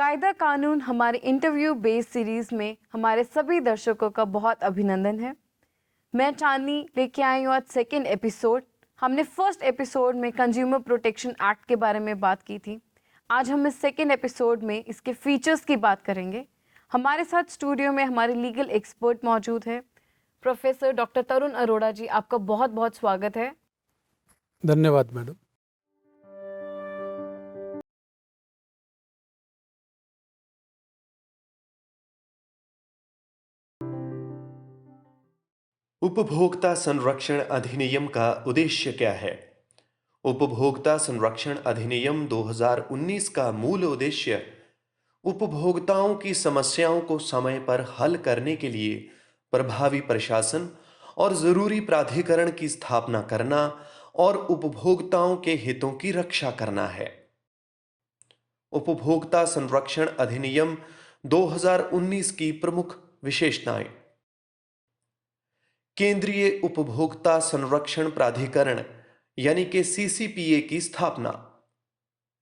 कायदा कानून हमारे इंटरव्यू बेस्ड सीरीज में हमारे सभी दर्शकों का बहुत अभिनंदन है। मैं चांदनी लेके आई हूँ आज सेकेंड एपिसोड। हमने फर्स्ट एपिसोड में कंज्यूमर प्रोटेक्शन एक्ट के बारे में बात की थी। आज हम इस सेकेंड एपिसोड में इसके फीचर्स की बात करेंगे। हमारे साथ स्टूडियो में हमारे लीगल एक्सपर्ट मौजूद है, प्रोफेसर डॉक्टर तरुण अरोड़ा जी। आपका बहुत बहुत स्वागत है। धन्यवाद मैडम। उपभोक्ता संरक्षण अधिनियम का उद्देश्य क्या है? उपभोक्ता संरक्षण अधिनियम 2019 का मूल उद्देश्य उपभोक्ताओं की समस्याओं को समय पर हल करने के लिए प्रभावी प्रशासन और जरूरी प्राधिकरण की स्थापना करना और उपभोक्ताओं के हितों की रक्षा करना है। उपभोक्ता संरक्षण अधिनियम 2019 की प्रमुख विशेषताएं। केंद्रीय उपभोक्ता संरक्षण प्राधिकरण यानी कि सीसीपीए की स्थापना।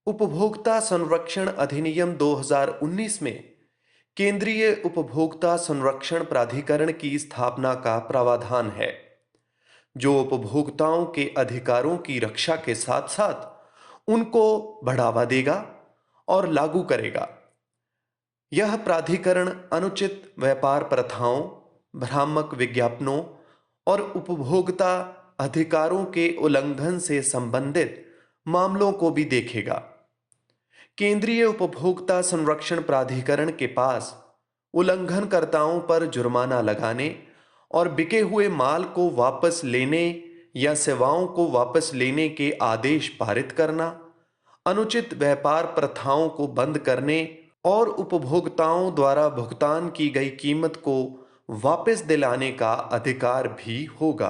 उपभोक्ता संरक्षण अधिनियम 2019 में केंद्रीय उपभोक्ता संरक्षण प्राधिकरण की स्थापना का प्रावधान है, जो उपभोक्ताओं के अधिकारों की रक्षा के साथ साथ उनको बढ़ावा देगा और लागू करेगा। यह प्राधिकरण अनुचित व्यापार प्रथाओं, भ्रामक विज्ञापनों और उपभोक्ता अधिकारों के उल्लंघन से संबंधित मामलों को भी देखेगा। केंद्रीय उपभोक्ता संरक्षण प्राधिकरण के पास उल्लंघनकर्ताओं पर जुर्माना लगाने और बिके हुए माल को वापस लेने या सेवाओं को वापस लेने के आदेश पारित करना, अनुचित व्यापार प्रथाओं को बंद करने और उपभोक्ताओं द्वारा भुगतान की गई कीमत को वापस दिलाने का अधिकार भी होगा।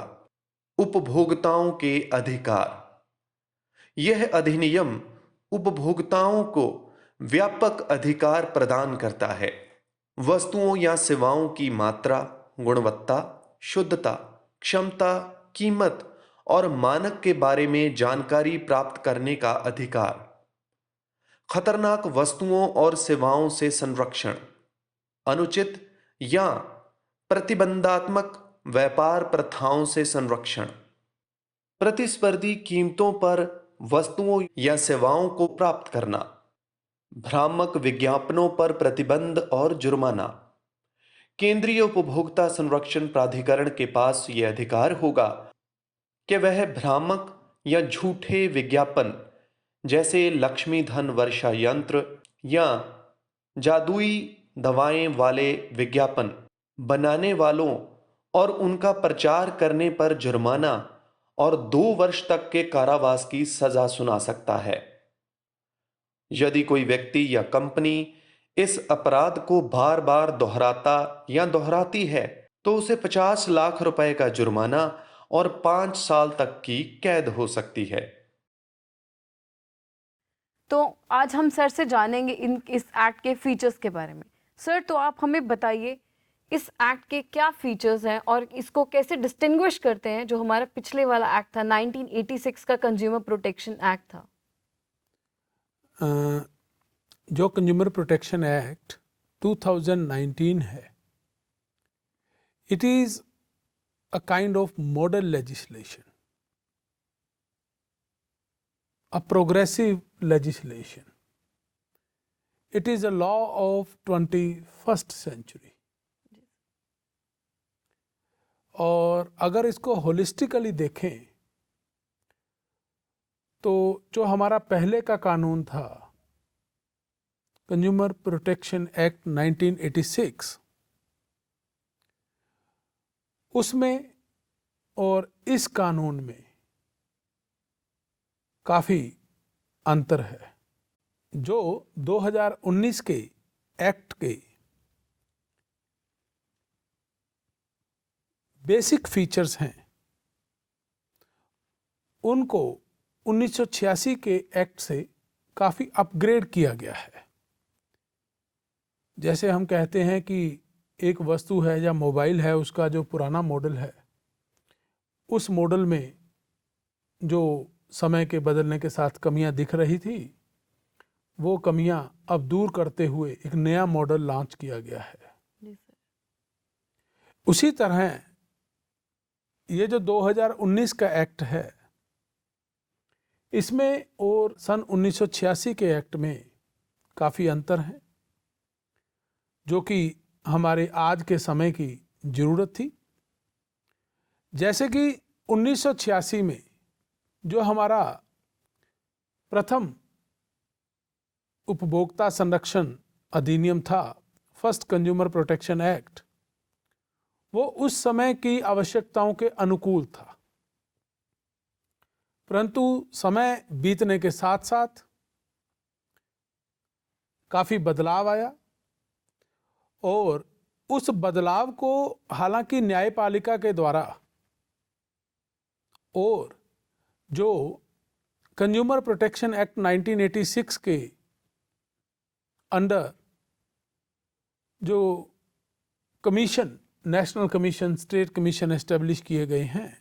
उपभोक्ताओं के अधिकार। यह अधिनियम उपभोक्ताओं को व्यापक अधिकार प्रदान करता है। वस्तुओं या सेवाओं की मात्रा, गुणवत्ता, शुद्धता, क्षमता, कीमत और मानक के बारे में जानकारी प्राप्त करने का अधिकार। खतरनाक वस्तुओं और सेवाओं से संरक्षण। अनुचित या प्रतिबंधात्मक व्यापार प्रथाओं से संरक्षण। प्रतिस्पर्धी कीमतों पर वस्तुओं या सेवाओं को प्राप्त करना। भ्रामक विज्ञापनों पर प्रतिबंध और जुर्माना। केंद्रीय उपभोक्ता संरक्षण प्राधिकरण के पास यह अधिकार होगा कि वह भ्रामक या झूठे विज्ञापन जैसे लक्ष्मी धन वर्षा यंत्र या जादुई दवाएं वाले विज्ञापन बनाने वालों और उनका प्रचार करने पर जुर्माना और 2 वर्ष तक के कारावास की सजा सुना सकता है। यदि कोई व्यक्ति या कंपनी इस अपराध को बार बार दोहराता या दोहराती है तो उसे 50 लाख रुपए का जुर्माना और 5 साल तक की कैद हो सकती है। तो आज हम सर से जानेंगे इस एक्ट के फीचर्स के बारे में। सर, तो आप हमें बताइए इस एक्ट के क्या फीचर्स हैं और इसको कैसे डिस्टिंग्विश करते हैं जो हमारा पिछले वाला एक्ट था 1986 का कंज्यूमर प्रोटेक्शन एक्ट था। जो कंज्यूमर प्रोटेक्शन एक्ट 2019 है, it is a kind of model legislation, a progressive legislation. It is a law of 21st century. और अगर इसको होलिस्टिकली देखें तो जो हमारा पहले का कानून था कंज्यूमर प्रोटेक्शन एक्ट 1986, उसमें और इस कानून में काफ़ी अंतर है। जो 2019 के एक्ट के बेसिक फीचर्स हैं उनको 1986 के एक्ट से काफ़ी अपग्रेड किया गया है। जैसे हम कहते हैं कि एक वस्तु है या मोबाइल है, उसका जो पुराना मॉडल है उस मॉडल में जो समय के बदलने के साथ कमियां दिख रही थी, वो कमियां अब दूर करते हुए एक नया मॉडल लॉन्च किया गया है। जी सर। उसी तरह ये जो 2019 का एक्ट है, इसमें और सन 1986 के एक्ट में काफ़ी अंतर है, जो कि हमारे आज के समय की ज़रूरत थी। जैसे कि 1986 में जो हमारा प्रथम उपभोक्ता संरक्षण अधिनियम था, फर्स्ट कंज्यूमर प्रोटेक्शन एक्ट, वो उस समय की आवश्यकताओं के अनुकूल था। परंतु समय बीतने के साथ साथ काफ़ी बदलाव आया और उस बदलाव को हालांकि न्यायपालिका के द्वारा और जो कंज्यूमर प्रोटेक्शन एक्ट 1986 के अंडर जो commission, national commission, state commission establish किए गए हैं,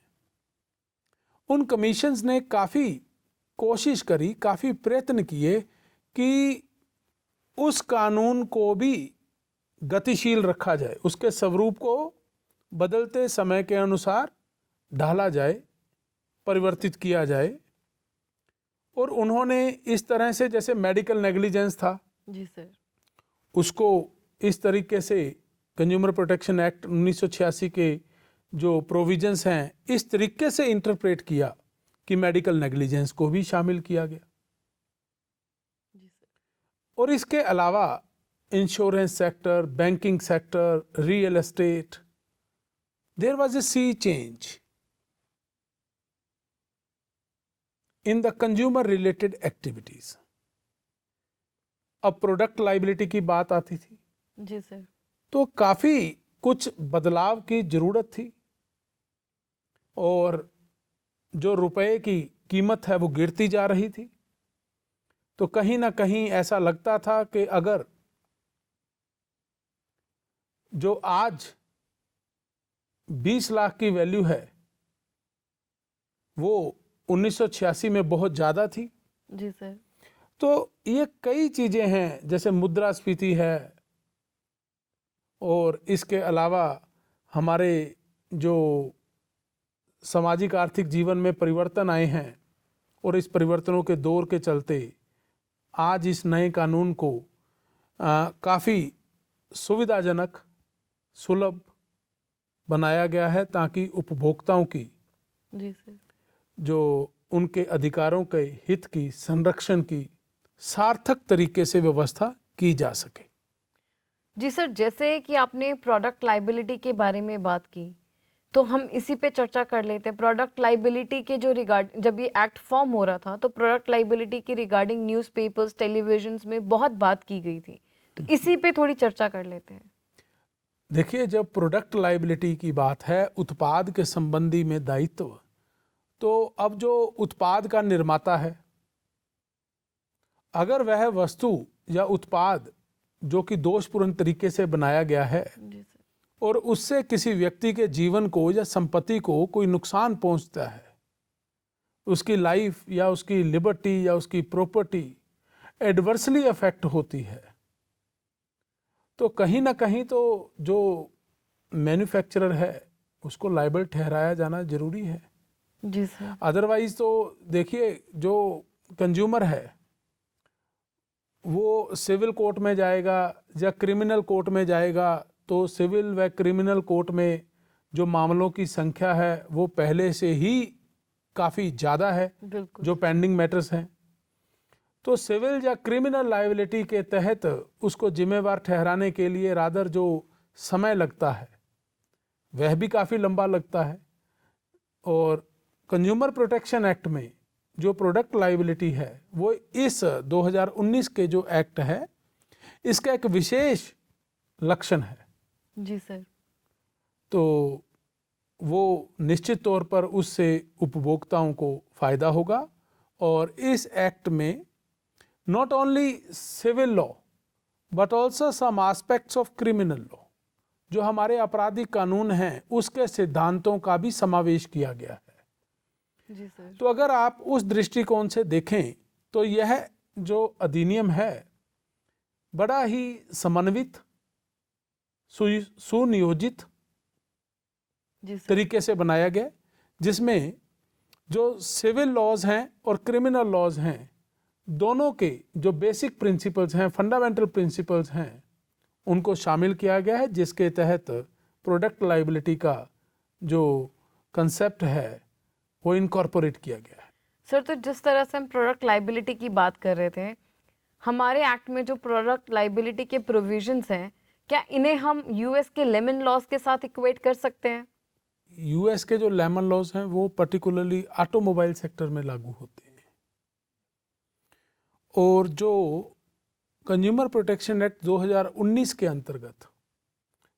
उन कमीशंस ने काफ़ी कोशिश करी, काफ़ी प्रयत्न किए कि उस कानून को भी गतिशील रखा जाए, उसके स्वरूप को बदलते समय के अनुसार ढाला जाए, परिवर्तित किया जाए। और उन्होंने इस तरह से, जैसे मेडिकल नेग्लिजेंस था, जी सर, उसको इस तरीके से कंज्यूमर प्रोटेक्शन एक्ट 1986 के जो प्रोविजंस हैं, इस तरीके से इंटरप्रेट किया कि मेडिकल नेग्लिजेंस को भी शामिल किया गया। जी सर, और इसके अलावा insurance sector, banking sector, real estate, there was a sea change in the consumer related activities. अब प्रोडक्ट लाइबिलिटी की बात आती थी, जी सर, तो काफ़ी कुछ बदलाव की ज़रूरत थी और जो रुपए की कीमत है वो गिरती जा रही थी। तो कहीं ना कहीं ऐसा लगता था कि अगर जो आज 20 लाख की वैल्यू है वो 1986 में बहुत ज़्यादा थी। जी सर, तो ये कई चीज़ें हैं, जैसे मुद्रास्फीति है और इसके अलावा हमारे जो सामाजिक आर्थिक जीवन में परिवर्तन आए हैं और इस परिवर्तनों के दौर के चलते आज इस नए कानून को काफ़ी सुविधाजनक, सुलभ बनाया गया है, ताकि उपभोक्ताओं की जी सर, जो उनके अधिकारों के हित की, संरक्षण की सार्थक तरीके से व्यवस्था की जा सके। जी सर, जैसे कि आपने प्रोडक्ट लाइबिलिटी के बारे में बात की, तो हम इसी पे चर्चा कर लेते हैं। प्रोडक्ट लाइबिलिटी के जो जब ये एक्ट फॉर्म हो रहा था, तो प्रोडक्ट लाइबिलिटी की रिगार्डिंग न्यूज़पेपर्स, टेलीविजन्स में बहुत बात की गई थी, तो इसी पे थोड़ी चर्चा कर लेते हैं। देखिए, जब प्रोडक्ट लाइबिलिटी की बात है, उत्पाद के संबंधी में दायित्व, तो अब जो उत्पाद का निर्माता है, अगर वह वस्तु या उत्पाद जो कि दोषपूर्ण तरीके से बनाया गया है जी सर, और उससे किसी व्यक्ति के जीवन को या संपत्ति को कोई नुकसान पहुंचता है, उसकी लाइफ या उसकी लिबर्टी या उसकी प्रॉपर्टी एडवर्सली अफेक्ट होती है, तो कहीं ना कहीं तो जो मैन्युफैक्चरर है उसको लायबल ठहराया जाना जरूरी है। जी सर, अदरवाइज तो देखिए, जो कंज्यूमर है वो सिविल कोर्ट में जाएगा या क्रिमिनल कोर्ट में जाएगा, तो सिविल व क्रिमिनल कोर्ट में जो मामलों की संख्या है वो पहले से ही काफ़ी ज़्यादा है, बिल्कुल, जो पेंडिंग मैटर्स हैं। तो सिविल या क्रिमिनल लायबिलिटी के तहत उसको जिम्मेवार ठहराने के लिए रादर जो समय लगता है वह भी काफ़ी लंबा लगता है। और कंज्यूमर प्रोटेक्शन एक्ट में जो प्रोडक्ट लायबिलिटी है वो इस 2019 के जो एक्ट है इसका एक विशेष लक्षण है। जी सर, तो वो निश्चित तौर पर उससे उपभोक्ताओं को फ़ायदा होगा। और इस एक्ट में not only civil law but also some aspects of criminal law, जो हमारे आपराधिक कानून हैं उसके सिद्धांतों का भी समावेश किया गया है। जी सर, तो अगर आप उस दृष्टिकोण से देखें तो यह जो अधिनियम है बड़ा ही समन्वित, सुनियोजित जी सर। तरीके से बनाया गया, जिसमें जो सिविल लॉज हैं और क्रिमिनल लॉज हैं, दोनों के जो बेसिक प्रिंसिपल्स हैं, फंडामेंटल प्रिंसिपल्स हैं, उनको शामिल किया गया है, जिसके तहत प्रोडक्ट लाइबिलिटी का जो कंसेप्ट है वो इनकॉर्पोरेट किया गया है। सर, तो जिस तरह से हम प्रोडक्ट लाइबिलिटी की बात कर रहे थे, हमारे एक्ट में जो प्रोडक्ट लाइबिलिटी के प्रोविजंस हैं, क्या इन्हें हम यूएस के लेमन लॉज के साथ इक्वेट कर सकते हैं? यूएस के जो लेमन लॉज हैं वो पर्टिकुलरली ऑटोमोबाइल सेक्टर में लागू होते हैं, और जो कंज्यूमर प्रोटेक्शन एक्ट 2019 के अंतर्गत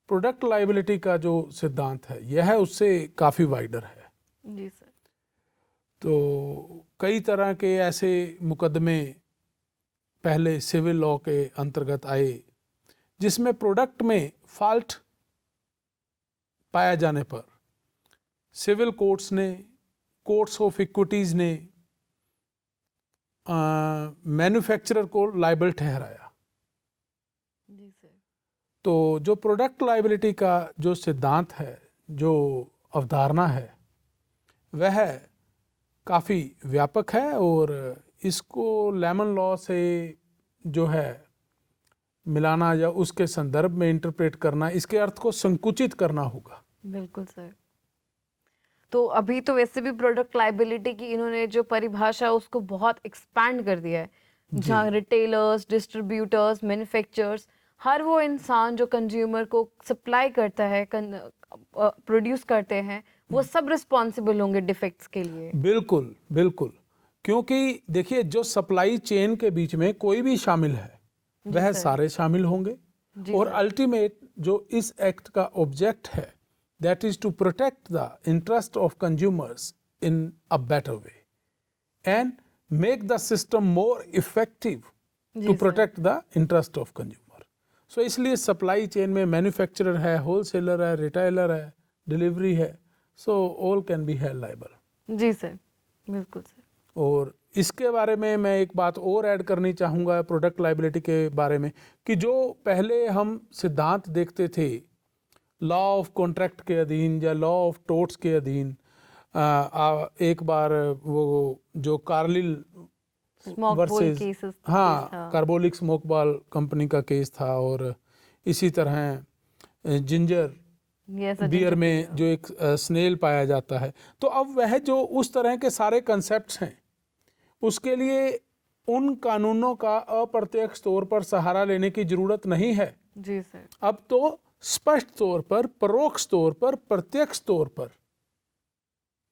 प्रोडक्ट लाइबिलिटी का जो सिद्धांत है यह उससे काफ़ी वाइडर है। जी सर। तो कई तरह के ऐसे मुकदमे पहले सिविल लॉ के अंतर्गत आए, जिसमें प्रोडक्ट में फॉल्ट पाया जाने पर सिविल कोर्ट्स ने, कोर्ट्स ऑफ इक्विटीज़ ने मैन्युफैक्चरर को लायबल ठहराया। जी सर। तो जो प्रोडक्ट लायबिलिटी का जो सिद्धांत है, जो अवधारणा है, वह काफ़ी व्यापक है, और इसको लेमन लॉ से जो है मिलाना या उसके संदर्भ में इंटरप्रेट करना, इसके अर्थ को संकुचित करना होगा। बिल्कुल सर। तो अभी तो वैसे भी प्रोडक्ट लाइबिलिटी की इन्होंने जो परिभाषा है उसको बहुत एक्सपैंड कर दिया है, जहाँ रिटेलर्स, डिस्ट्रीब्यूटर्स, मैन्युफैक्चरर्स, हर वो इंसान जो कंज्यूमर को सप्लाई करता है, प्रोड्यूस करते हैं, वो सब रिस्पॉन्सिबल होंगे डिफेक्ट्स के लिए। बिल्कुल बिल्कुल, क्योंकि देखिए जो सप्लाई चेन के बीच में कोई भी शामिल है वह सारे शामिल होंगे, और अल्टीमेट जो इस एक्ट का ऑब्जेक्ट है, that is to protect the interest of consumers in a better way and make the system more effective to protect the interest of consumer. So इसलिए सप्लाई चेन में मैन्युफैक्चरर है, wholesaler है, retailer है, delivery है, so all can be held liable. जी sir, बिल्कुल sir. और इसके बारे में मैं एक बात और ऐड करनी चाहूँगा प्रोडक्ट लाइबिलिटी के बारे में, कि जो पहले हम सिद्धांत देखते थे लॉ ऑफ कॉन्ट्रैक्ट के अधीन या लॉ ऑफ टोर्ट्स के अधीन, एक बार वो जो कार्लिल वर्सेस, हाँ, कार्बोलिक स्मोक बॉल कंपनी का केस था, और इसी तरह जिंजर बियर में जो एक स्नेल पाया जाता है। तो अब वह जो उस तरह के सारे कंसेप्ट्स हैं, उसके लिए उन कानूनों का अप्रत्यक्ष तौर पर सहारा लेने की जरूरत नहीं है। जी सर। अब तो स्पष्ट तौर पर, परोक्ष तौर पर, प्रत्यक्ष तौर पर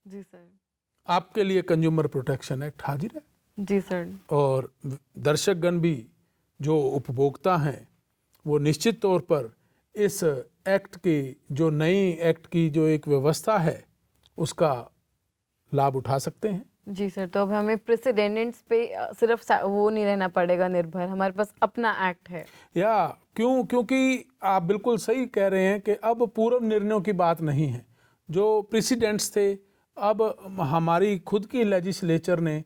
जी सर आपके लिए कंज्यूमर प्रोटेक्शन एक्ट हाजिर है। जी सर। और दर्शकगण भी जो उपभोक्ता हैं वो निश्चित तौर पर इस एक्ट की, जो नई एक्ट की जो एक व्यवस्था है, उसका लाभ उठा सकते हैं। जी सर। तो अब हमें प्रेसिडेंट्स पे सिर्फ वो नहीं रहना पड़ेगा निर्भर, हमारे पास अपना एक्ट है। या क्योंकि आप बिल्कुल सही कह रहे हैं कि अब पूर्व निर्णयों की बात नहीं है। जो प्रेसिडेंट्स थे, अब हमारी खुद की लेजिस्लेचर ने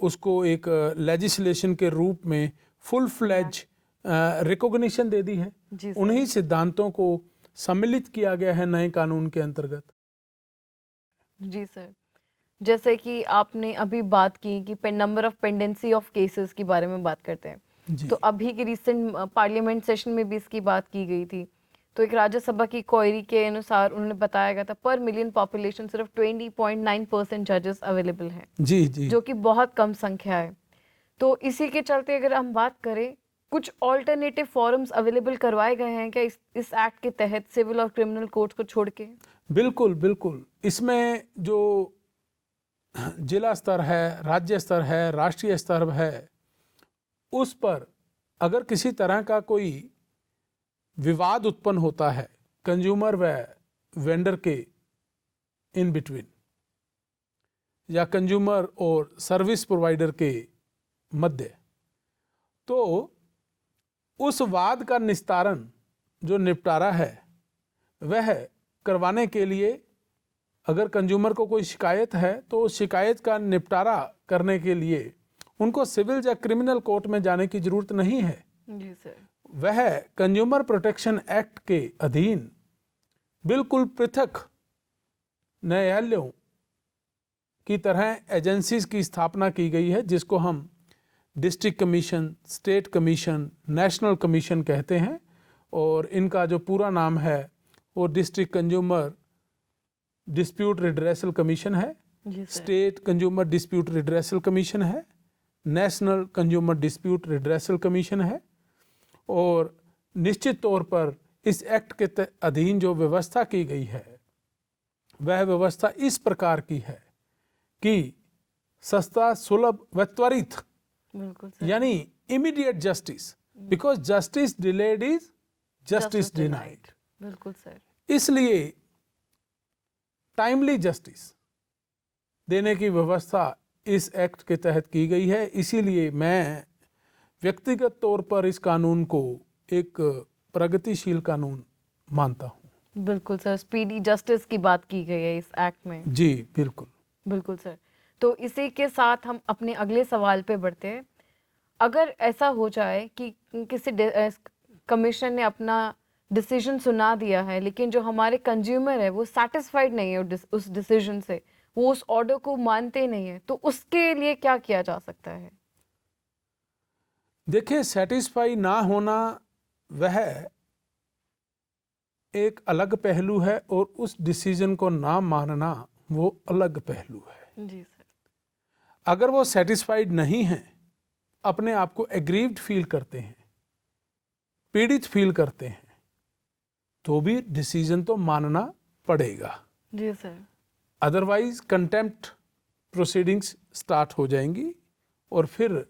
उसको एक लेजिस्लेशन के रूप में फुल फ्लेज रिकॉग्निशन दे दी है। उन्हीं सिद्धांतों को सम्मिलित किया गया है नए कानून के अंतर्गत। जी सर। जैसे कि आपने अभी बात की कि number of pendency of cases के बारे में बात करते हैं, तो अभी के रिसेंट पार्लियामेंट सेशन में भी इसकी बात की गई थी। तो एक राज्यसभा की क्वेरी के अनुसार उन्होंने बताया गया था पर मिलियन पॉपुलेशन सिर्फ 20.9% जजेस अवेलेबल हैं। जी जी, जो कि बहुत कम संख्या है। तो इसी के चलते अगर हम बात करें, कुछ ऑल्टरनेटिव फॉरम्स अवेलेबल करवाए गए हैं क्या इस एक्ट के तहत, सिविल और क्रिमिनल कोर्ट्स को छोड़ के? बिल्कुल बिल्कुल। इसमें जो जिला स्तर है, राज्य स्तर है, राष्ट्रीय स्तर है, उस पर अगर किसी तरह का कोई विवाद उत्पन्न होता है कंज्यूमर व वेंडर के इन बिटवीन, या कंज्यूमर और सर्विस प्रोवाइडर के मध्य, तो उस वाद का निस्तारण, जो निपटारा है, वह करवाने के लिए अगर कंज्यूमर को कोई शिकायत है तो उस शिकायत का निपटारा करने के लिए उनको सिविल या क्रिमिनल कोर्ट में जाने की जरूरत नहीं है। जी सर। वह कंज्यूमर प्रोटेक्शन एक्ट के अधीन बिल्कुल पृथक न्यायालयों की तरह एजेंसीज की स्थापना की गई है, जिसको हम district commission, state commission, national commission कहते हैं। और इनका जो पूरा नाम है वो district consumer dispute redressal commission है, जी sir. State consumer dispute redressal commission है, national consumer dispute redressal commission है। और निश्चित तौर पर इस एक्ट के अधीन जो व्यवस्था की गई है वह व्यवस्था इस प्रकार की है कि सस्ता, सुलभ व त्वरित, बिल्कुल सर। यानी immediate justice, because justice delayed is justice denied. बिल्कुल सर। इसलिए टाइमली जस्टिस देने की व्यवस्था इस एक्ट के तहत की गई है। इसीलिए मैं व्यक्तिगत तौर पर इस कानून को एक प्रगतिशील कानून मानता हूँ। बिल्कुल सर, स्पीडी जस्टिस की बात की गई है इस एक्ट में। जी बिल्कुल। बिल्कुल सर। तो इसी के साथ हम अपने अगले सवाल पे बढ़ते हैं। अगर ऐसा हो जाए कि किसी कमीशन ने अपना डिसीजन सुना दिया है, लेकिन जो हमारे कंज्यूमर है वो सेटिस्फाइड नहीं है उस डिसीजन से, वो उस ऑर्डर को मानते नहीं है, तो उसके लिए क्या किया जा सकता है? देखिए, सेटिस्फाई ना होना वह एक अलग पहलू है और उस डिसीजन को ना मानना वो अलग पहलू है। जी सर। अगर वो सेटिस्फाइड नहीं है, अपने आप को एग्रीव्ड फील करते हैं, पीड़ित फील करते हैं, तो भी डिसीजन तो मानना पड़ेगा। जी sir. Otherwise contempt proceedings start हो जाएंगी और फिर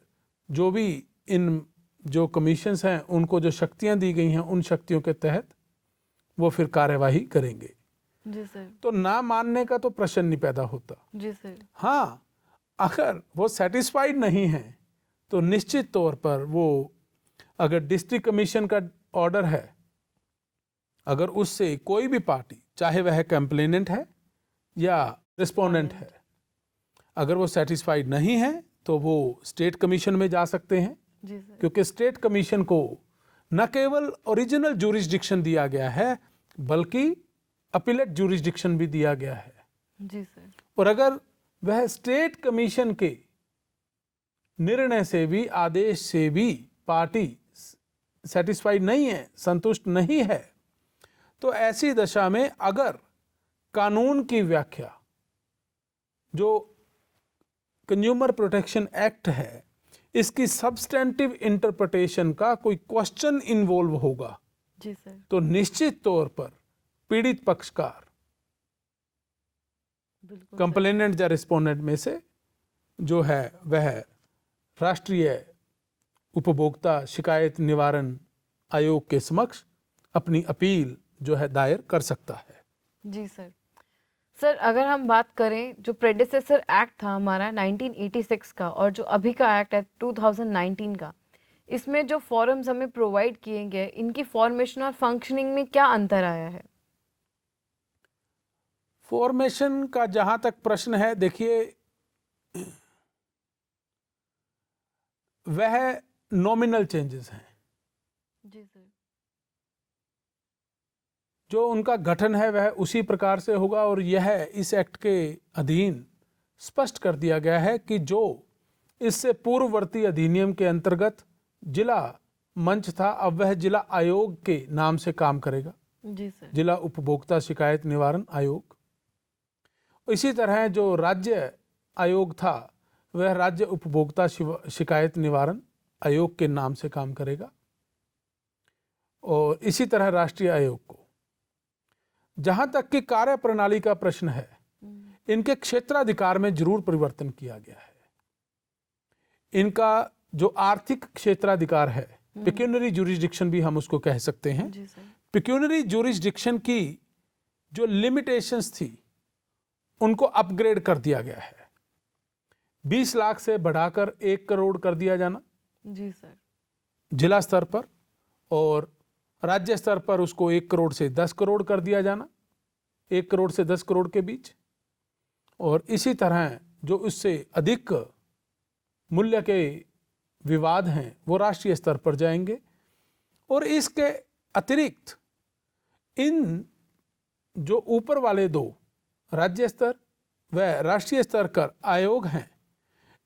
जो भी इन जो कमीशंस हैं उनको जो शक्तियां दी गई हैं उन शक्तियों के तहत वो फिर कार्यवाही करेंगे। जी सर। तो ना मानने का तो प्रश्न नहीं पैदा होता। जी सर। हाँ, अगर वो सेटिस्फाइड नहीं है तो निश्चित तौर पर वो, अगर डिस्ट्रिक्ट कमीशन का ऑर्डर है, अगर उससे कोई भी पार्टी, चाहे वह कंप्लेनेंट है या रिस्पोंडेंट है, अगर वो सेटिस्फाइड नहीं है तो वो स्टेट कमीशन में जा सकते हैं। जी सर। क्योंकि स्टेट कमीशन को न केवल ओरिजिनल ज्यूरिसडिक्शन दिया गया है बल्कि अपीलेट ज्यूरिसडिक्शन भी दिया गया है। जी सर। और अगर वह स्टेट कमीशन के निर्णय से भी, आदेश से भी पार्टी सेटिस्फाइड नहीं है, संतुष्ट नहीं है, तो ऐसी दशा में अगर कानून की व्याख्या जो कंज्यूमर प्रोटेक्शन एक्ट है इसकी सब्सटेंटिव इंटरप्रिटेशन का कोई क्वेश्चन इन्वॉल्व होगा, जी सर। तो निश्चित तौर पर पीड़ित पक्षकार, बिल्कुल कंप्लेनेंट या रिस्पोंडेंट में से जो है वह राष्ट्रीय उपभोक्ता शिकायत निवारण आयोग के समक्ष अपनी अपील जो है दायर कर सकता है। जी सर। सर, अगर हम बात करें जो प्रेडिसेसर एक्ट था हमारा 1986 का और जो अभी का एक्ट है 2019 का, इसमें जो फॉर्म्स हमें प्रोवाइड किए गए, इनकी फॉर्मेशन और फंक्शनिंग में क्या अंतर आया है? फॉर्मेशन का जहां तक प्रश्न है, देखिए वह नॉमिनल चेंजेस हैं। जी सर। जो उनका गठन है वह उसी प्रकार से होगा और यह इस एक्ट के अधीन स्पष्ट कर दिया गया है कि जो इससे पूर्ववर्ती अधिनियम के अंतर्गत जिला मंच था, अब वह जिला आयोग के नाम से काम करेगा। जी सर। जिला उपभोक्ता शिकायत निवारण आयोग। इसी तरह जो राज्य आयोग था वह राज्य उपभोक्ता शिकायत निवारण आयोग के नाम से काम करेगा। और इसी तरह राष्ट्रीय आयोग को, जहां तक कि कार्य प्रणाली का प्रश्न है, इनके क्षेत्राधिकार में जरूर परिवर्तन किया गया है। इनका जो आर्थिक क्षेत्राधिकार है, पेक्यूनरी ज्यूरिसडिक्शन भी हम उसको कह सकते हैं। जी सर। पेक्यूनरी ज्यूरिसडिक्शन की जो लिमिटेशंस थी उनको अपग्रेड कर दिया गया है। 20 लाख से बढ़ाकर 1 करोड़ कर दिया जाना जी सर। जिला स्तर पर, और राज्य स्तर पर उसको 1 करोड़ से 10 करोड़ कर दिया जाना, 1 करोड़ से 10 करोड़ के बीच। और इसी तरह जो उससे अधिक मूल्य के विवाद हैं वो राष्ट्रीय स्तर पर जाएंगे। और इसके अतिरिक्त इन जो ऊपर वाले दो राज्य स्तर व राष्ट्रीय स्तर कर आयोग हैं,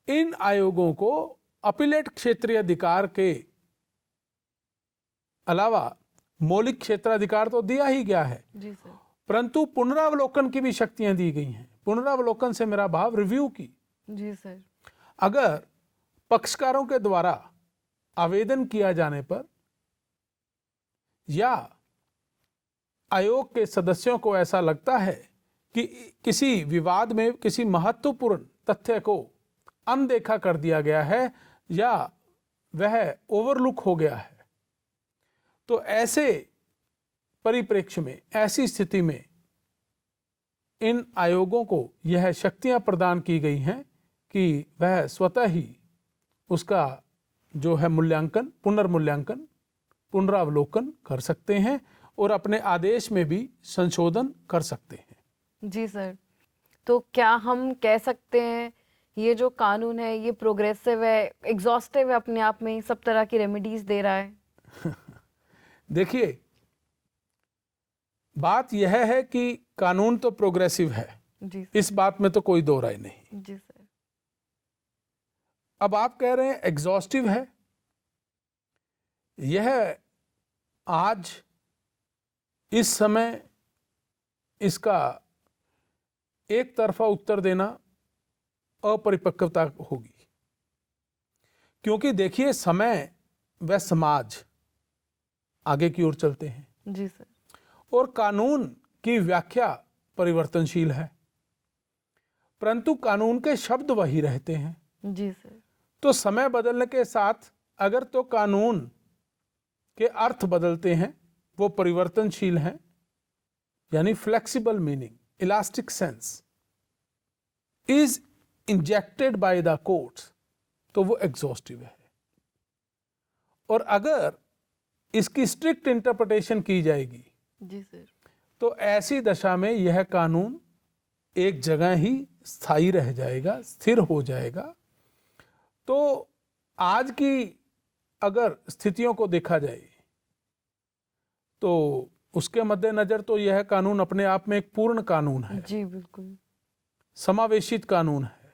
इन आयोगों को अपीलेट क्षेत्रीय अधिकार के अलावा मौलिक क्षेत्राधिकार तो दिया ही गया है, जी सर। परंतु पुनरावलोकन की भी शक्तियां दी गई हैं। पुनरावलोकन से मेरा भाव रिव्यू की। जी सर। अगर पक्षकारों के द्वारा आवेदन किया जाने पर या आयोग के सदस्यों को ऐसा लगता है कि किसी विवाद में किसी महत्वपूर्ण तथ्य को अनदेखा कर दिया गया है या वह ओवरलुक हो गया है, तो ऐसे परिप्रेक्ष्य में, ऐसी स्थिति में इन आयोगों को यह शक्तियां प्रदान की गई हैं कि वह स्वतः ही उसका जो है मूल्यांकन, पुनर्मूल्यांकन, पुनरावलोकन कर सकते हैं और अपने आदेश में भी संशोधन कर सकते हैं। जी सर। तो क्या हम कह सकते हैं ये जो कानून है ये प्रोग्रेसिव है, एग्जॉस्टिव है, अपने आप में सब तरह की रेमेडीज दे रहा है? देखिए, बात यह है कि कानून तो प्रोग्रेसिव है, जी सर। इस बात में तो कोई दो राय नहीं। जी सर। अब आप कह रहे हैं एग्जॉस्टिव है। यह आज इस समय इसका एक तरफा उत्तर देना अपरिपक्वता होगी, क्योंकि देखिए समय व समाज आगे की ओर चलते हैं। जी सर। और कानून की व्याख्या परिवर्तनशील है, परंतु कानून के शब्द वही रहते हैं। जी सर। तो समय बदलने के साथ अगर तो कानून के अर्थ बदलते हैं, वो परिवर्तनशील हैं, यानी flexible meaning, elastic sense is injected by the courts, तो वो एग्जॉस्टिव है। और अगर इसकी स्ट्रिक्ट इंटरप्रिटेशन की जाएगी, जी सर, तो ऐसी दशा में यह कानून एक जगह ही स्थायी रह जाएगा, स्थिर हो जाएगा। तो आज की अगर स्थितियों को देखा जाए तो उसके मद्देनजर तो यह कानून अपने आप में एक पूर्ण कानून है। जी बिल्कुल। समावेशित कानून है,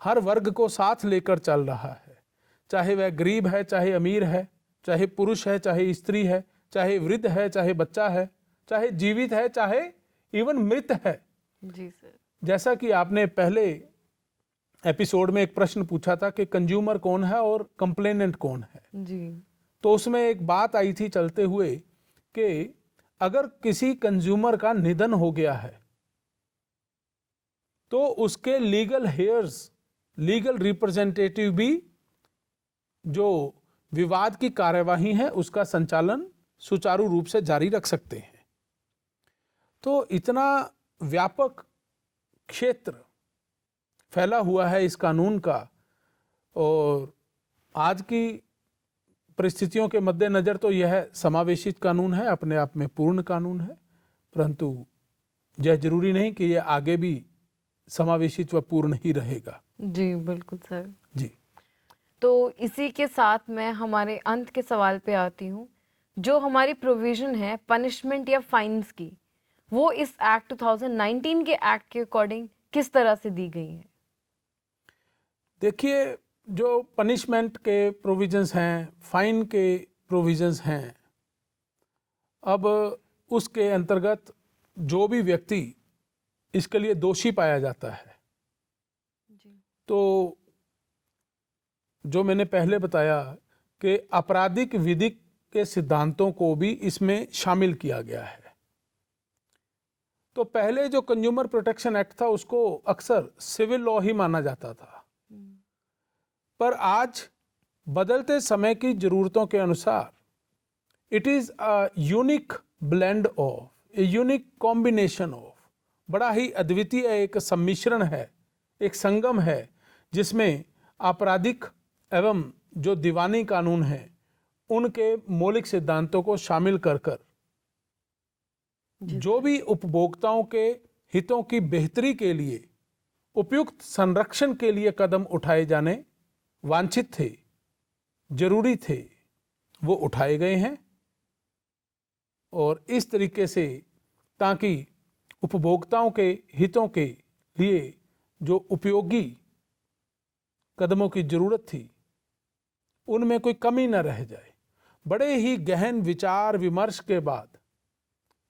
हर वर्ग को साथ लेकर चल रहा है, चाहे वह गरीब है, चाहे अमीर है, चाहे पुरुष है, चाहे स्त्री है, चाहे वृद्ध है, चाहे बच्चा है, चाहे जीवित है, चाहे इवन मृत है। जी सर। जैसा कि आपने पहले एपिसोड में एक प्रश्न पूछा था कि कंज्यूमर कौन है और कंप्लेनेंट कौन है, जी। तो उसमें एक बात आई थी चलते हुए कि अगर किसी कंज्यूमर का निधन हो गया है तो उसके लीगल हेयर्स, लीगल रिप्रेजेंटेटिव भी जो विवाद की कार्यवाही है उसका संचालन सुचारू रूप से जारी रख सकते हैं। तो इतना व्यापक क्षेत्र फैला हुआ है इस कानून का, और आज की परिस्थितियों के मद्देनजर तो यह समावेशित कानून है, अपने आप में पूर्ण कानून है, परंतु यह जरूरी नहीं कि यह आगे भी समावेशित व पूर्ण ही रहेगा। जी बिल्कुल सर। जी। तो इसी के साथ मैं हमारे अंत के सवाल पे आती हूँ। जो हमारी प्रोविजन है पनिशमेंट या फाइन्स की, वो इस एक्ट 2019 के एक्ट के अकॉर्डिंग किस तरह से दी गई है? देखिए, जो पनिशमेंट के प्रोविजंस हैं, फाइन के प्रोविजंस हैं, अब उसके अंतर्गत जो भी व्यक्ति इसके लिए दोषी पाया जाता है, जी। तो जो मैंने पहले बताया कि आपराधिक विधि के सिद्धांतों को भी इसमें शामिल किया गया है। तो पहले जो कंज्यूमर प्रोटेक्शन एक्ट था उसको अक्सर सिविल लॉ ही माना जाता था, पर आज बदलते समय की ज़रूरतों के अनुसार it is a unique blend of, a unique combination of, बड़ा ही अद्वितीय एक सम्मिश्रण है, एक संगम है, जिसमें आपराधिक एवं जो दीवानी कानून हैं उनके मौलिक सिद्धांतों को शामिल कर कर जो भी उपभोक्ताओं के हितों की बेहतरी के लिए, उपयुक्त संरक्षण के लिए कदम उठाए जाने वांछित थे, जरूरी थे, वो उठाए गए हैं और इस तरीके से ताकि उपभोक्ताओं के हितों के लिए जो उपयोगी कदमों की जरूरत थी उनमें कोई कमी न रह जाए। बड़े ही गहन विचार विमर्श के बाद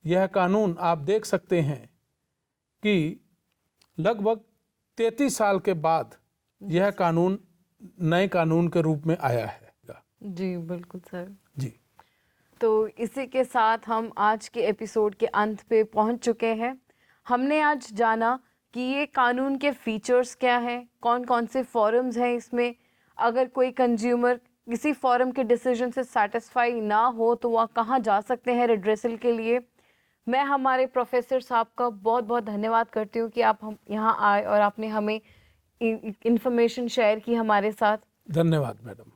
यह कानून आप देख सकते हैं कि लगभग 33 साल के बाद यह कानून नए कानून के रूप में आया है। जी बिल्कुल सर। जी, तो इसी के साथ हम आज के एपिसोड के अंत पे पहुंच चुके हैं। हमने आज जाना कि ये कानून के फीचर्स क्या हैं, कौन कौन से फॉरम्स हैं इसमें, अगर कोई कंज्यूमर किसी फॉरम के डिसीजन से सेटिस्फाई ना हो तो वह कहाँ जा सकते हैं रिड्रेसल के लिए। मैं हमारे प्रोफेसर साहब का बहुत बहुत धन्यवाद करती हूँ कि आप हम यहाँ आए और आपने हमें इंफॉर्मेशन शेयर की हमारे साथ। धन्यवाद मैडम।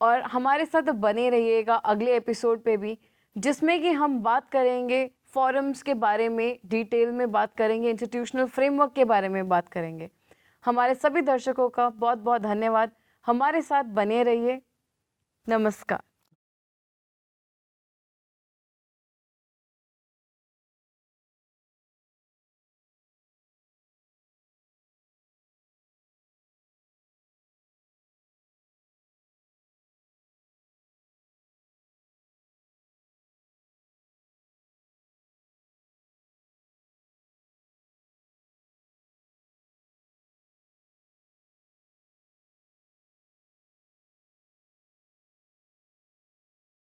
और हमारे साथ बने रहिएगा अगले एपिसोड पे भी, जिसमें कि हम बात करेंगे फॉरम्स के बारे में, डिटेल में बात करेंगे, इंस्टीट्यूशनल फ्रेमवर्क के बारे में बात करेंगे। हमारे सभी दर्शकों का बहुत बहुत धन्यवाद। हमारे साथ बने रहिए। नमस्कार।